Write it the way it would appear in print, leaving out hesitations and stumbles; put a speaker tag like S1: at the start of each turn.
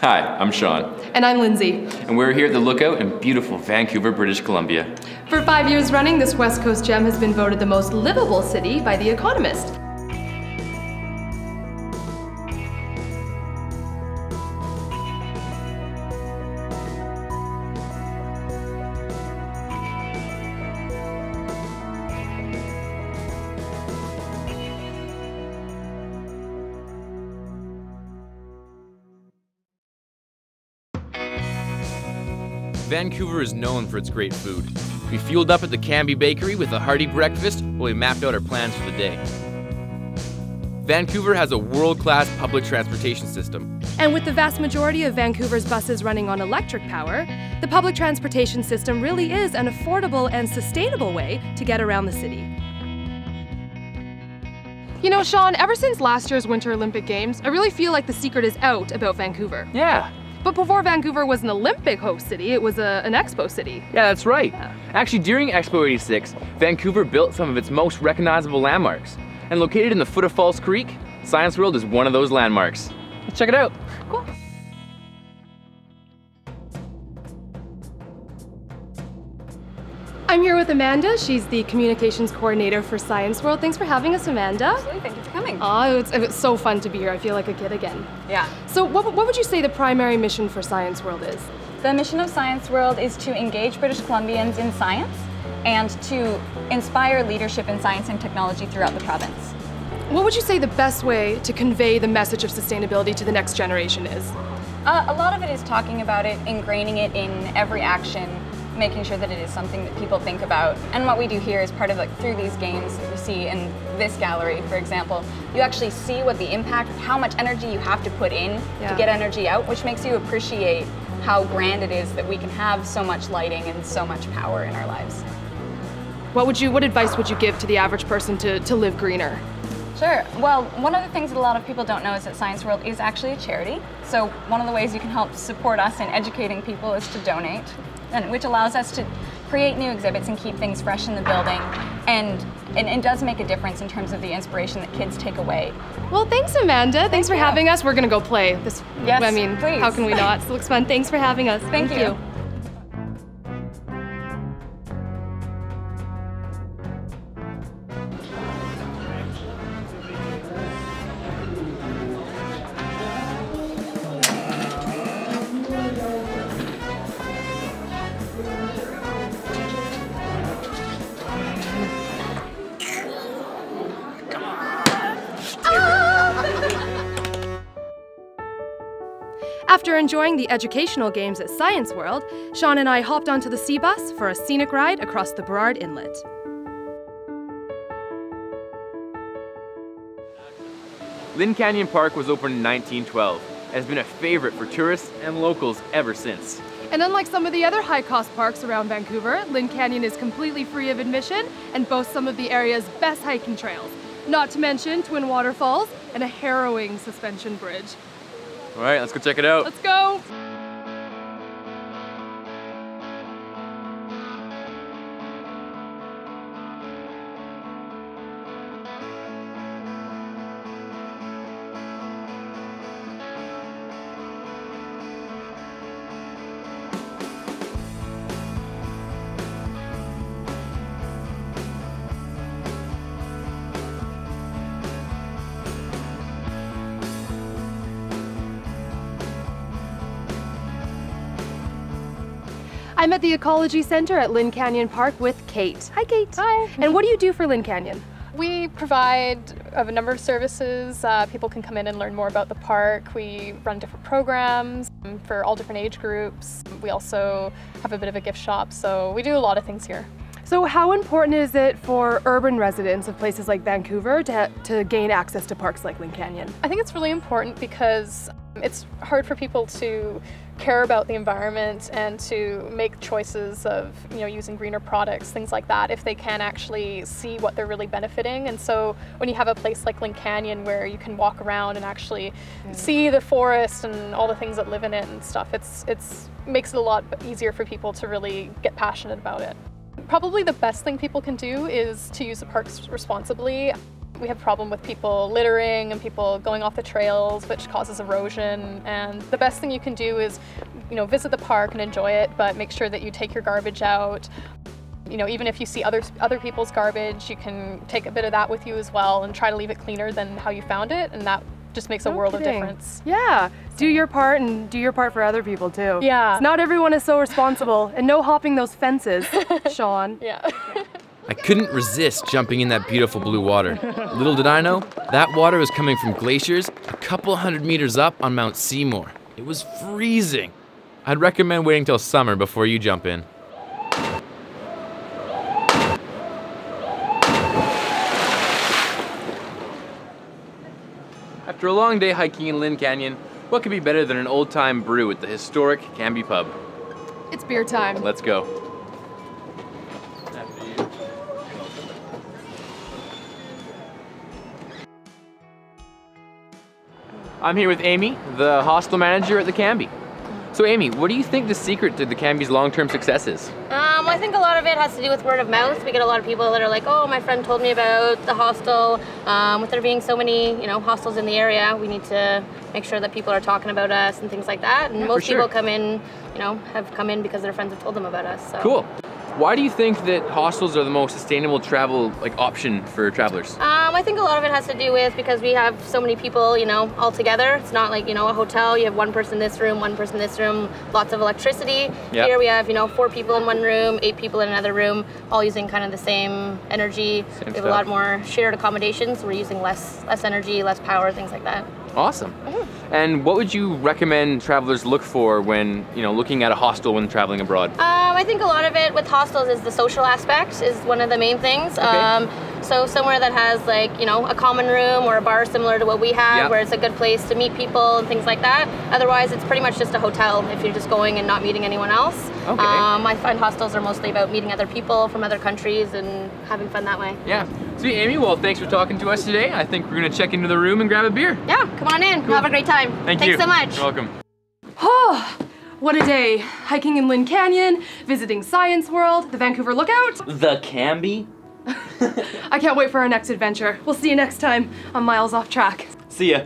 S1: Hi, I'm Sean.
S2: And I'm Lindsay.
S1: And we're here at the Lookout in beautiful Vancouver, British Columbia.
S2: For 5 years running, this West Coast gem has been voted the most livable city by The Economist.
S3: Vancouver is known for its great food. We fueled up at the Canby Bakery with a hearty breakfast while we mapped out our plans for the day. Vancouver has a world-class public transportation system.
S2: And with the vast majority of Vancouver's buses running on electric power, the public transportation system really is an affordable and sustainable way to get around the city. You know, Sean, ever since last year's Winter Olympic Games, I really feel like the secret is out about Vancouver.
S3: Yeah.
S2: But before Vancouver was an Olympic host city, it was an expo city.
S3: Yeah, that's right.
S2: Yeah.
S3: Actually, during Expo 86, Vancouver built some of its most recognizable landmarks. And located in the foot of False Creek, Science World is one of those landmarks. Let's check it out.
S2: Cool. I'm here with Amanda. She's the communications coordinator for Science World. Thanks for having us, Amanda.
S4: Absolutely, thank you for coming.
S2: Oh, it's so fun to be here. I feel like a kid again.
S4: Yeah.
S2: So what would you say the primary mission for Science World is?
S4: The mission of Science World is to engage British Columbians in science and to inspire leadership in science and technology throughout the province.
S2: What would you say the best way to convey the message of sustainability to the next generation is?
S4: A lot of it is talking about it, ingraining it in every action, making sure that it is something that people think about. And what we do here is part of, through these games that you see in this gallery, for example, you actually see what the impact, how much energy you have to put in to get energy out, which makes you appreciate how grand it is that we can have so much lighting and so much power in our lives.
S2: What advice would you give to the average person to live greener?
S4: Sure. Well, one of the things that a lot of people don't know is that Science World is actually a charity. So one of the ways you can help support us in educating people is to donate, which allows us to create new exhibits and keep things fresh in the building. And it does make a difference in terms of the inspiration that kids take away.
S2: Well, thanks, Amanda. Thanks for having us. We're going to go play.
S4: Yes,
S2: I mean,
S4: please.
S2: How can we not? It looks fun. Thanks for having us.
S4: Thank you.
S2: After enjoying the educational games at Science World, Sean and I hopped onto the sea bus for a scenic ride across the Burrard Inlet.
S3: Lynn Canyon Park was opened in 1912 and has been a favorite for tourists and locals ever since.
S2: And unlike some of the other high-cost parks around Vancouver, Lynn Canyon is completely free of admission and boasts some of the area's best hiking trails, not to mention twin waterfalls and a harrowing suspension bridge.
S3: All right, let's go check it out.
S2: Let's go! I'm at the Ecology Center at Lynn Canyon Park with Kate. Hi, Kate.
S5: Hi.
S2: And what do you do for Lynn Canyon?
S5: We provide a number of services. People can come in and learn more about the park. We run different programs for all different age groups. We also have a bit of a gift shop, so we do a lot of things here.
S2: So how important is it for urban residents of places like Vancouver to gain access to parks like Lynn Canyon?
S5: I think it's really important because it's hard for people to care about the environment and to make choices of, using greener products, things like that, if they can actually see what they're really benefiting. And so when you have a place like Lynn Canyon where you can walk around and actually see the forest and all the things that live in it and stuff, it's makes it a lot easier for people to really get passionate about it. Probably the best thing people can do is to use the parks responsibly. We have a problem with people littering and people going off the trails, which causes erosion. And the best thing you can do is, visit the park and enjoy it, but make sure that you take your garbage out. Even if you see other people's garbage, you can take a bit of that with you as well and try to leave it cleaner than how you found it, and that just makes a world of difference.
S2: Yeah, do your part and do your part for other people too.
S5: Yeah.
S2: Not everyone is so responsible, and no hopping those fences, Sean.
S5: Yeah.
S3: I couldn't resist jumping in that beautiful blue water. Little did I know, that water was coming from glaciers a couple hundred meters up on Mount Seymour. It was freezing. I'd recommend waiting till summer before you jump in. After a long day hiking in Lynn Canyon, what could be better than an old-time brew at the historic Canby Pub?
S2: It's beer time.
S3: Let's go. I'm here with Amy, the hostel manager at the Canby. So Amy, what do you think the secret to the Canby's long-term success is?
S6: I think a lot of it has to do with word of mouth. We get a lot of people that are like, oh, my friend told me about the hostel. With there being so many, hostels in the area, we need to make sure that people are talking about us and things like that. And most people come in, have come in because their friends have told them about us. So.
S3: Cool. Why do you think that hostels are the most sustainable travel option for travelers?
S6: I think a lot of it has to do with because we have so many people, all together. It's not like, a hotel, you have one person in this room, one person in this room, lots of electricity.
S3: Yep.
S6: Here we have, 4 people in one room, 8 people in another room, all using kind of the same energy. We have a lot more shared accommodations. We're using less energy, less power, things like that.
S3: Awesome. And what would you recommend travelers look for when, looking at a hostel when traveling abroad?
S6: I think a lot of it with hostels is the social aspect is one of the main things.
S3: Okay.
S6: So somewhere that has a common room or a bar similar to what we have, where it's a good place to meet people and things like that. Otherwise, it's pretty much just a hotel if you're just going and not meeting anyone else.
S3: Okay.
S6: I find hostels are mostly about meeting other people from other countries and having fun that way.
S3: Yeah. Sweet, Amy, well, thanks for talking to us today. I think we're gonna check into the room and grab a beer.
S6: Yeah, come on in. Cool. Have a great time.
S3: Thanks you
S6: so much.
S3: You're welcome.
S2: Oh, what a day. Hiking in Lynn Canyon, visiting Science World, the Vancouver Lookout.
S1: The Canby?
S2: I can't wait for our next adventure. We'll see you next time on Miles Off Track.
S1: See ya.